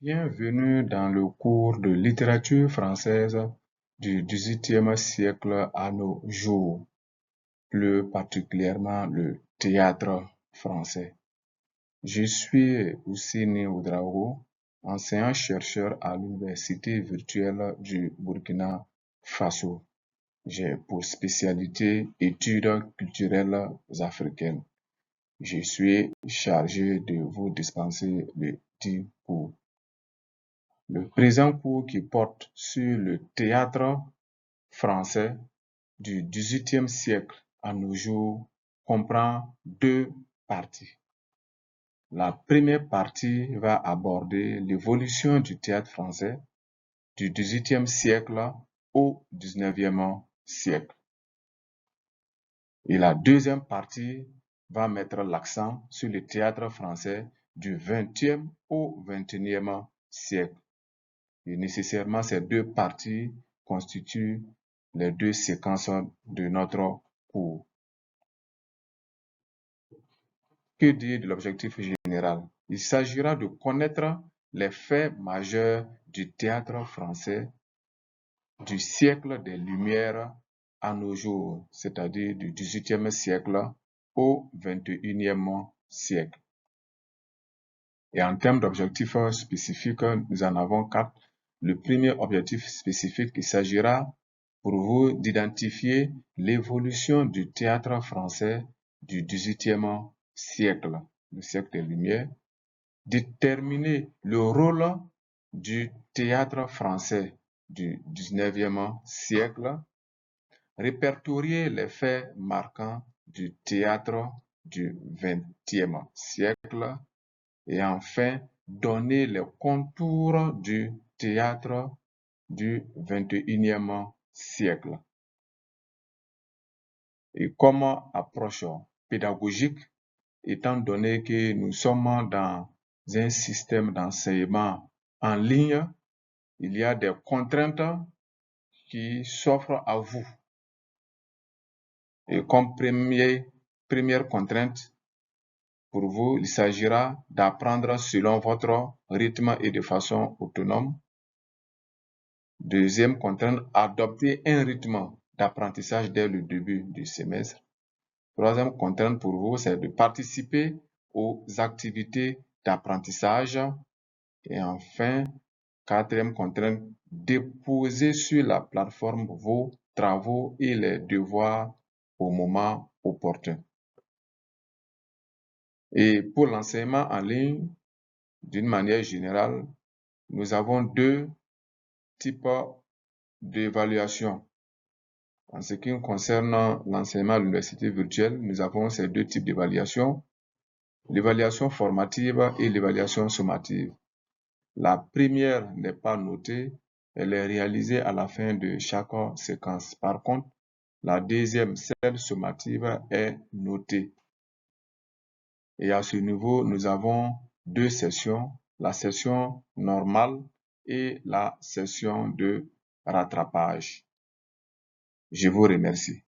Bienvenue dans le cours de littérature française du XVIIIe siècle à nos jours, plus particulièrement le théâtre français. Je suis Oussini Ouedraogo, enseignant-chercheur à l'Université virtuelle du Burkina Faso. J'ai pour spécialité études culturelles africaines. Je suis chargé de vous dispenser le dit cours. Le présent cours qui porte sur le théâtre français du XVIIIe siècle à nos jours comprend deux parties. La première partie va aborder l'évolution du théâtre français du XVIIIe siècle au XIXe siècle. Et la deuxième partie va mettre l'accent sur le théâtre français du XXe au XXIe siècle. Et nécessairement, ces deux parties constituent les deux séquences de notre cours. Que dire de l'objectif général? Il s'agira de connaître les faits majeurs du théâtre français du siècle des Lumières à nos jours, c'est-à-dire du XVIIIe siècle au XXIe siècle. Et en termes d'objectifs spécifiques, nous en avons quatre. Le premier objectif spécifique, il s'agira pour vous d'identifier l'évolution du théâtre français du XVIIIe siècle, le siècle des Lumières, déterminer le rôle du théâtre français du XIXe siècle, répertorier les faits marquants du théâtre du XXe siècle, et enfin donner les contours du théâtre du XXIe siècle. Et comme approche pédagogique, étant donné que nous sommes dans un système d'enseignement en ligne, il y a des contraintes qui s'offrent à vous. Et comme première contrainte, pour vous, il s'agira d'apprendre selon votre rythme et de façon autonome. Deuxième contrainte, adopter un rythme d'apprentissage dès le début du semestre. Troisième contrainte pour vous, c'est de participer aux activités d'apprentissage. Et enfin, quatrième contrainte, déposer sur la plateforme vos travaux et les devoirs au moment opportun. Et pour l'enseignement en ligne, d'une manière générale, nous avons deux types d'évaluation. En ce qui concerne l'enseignement à l'université virtuelle, nous avons ces deux types d'évaluation, l'évaluation formative et l'évaluation sommative. La première n'est pas notée, elle est réalisée à la fin de chaque séquence. Par contre, la deuxième, celle sommative, est notée. Et à ce niveau, nous avons deux sessions, la session normale et la session de rattrapage. Je vous remercie.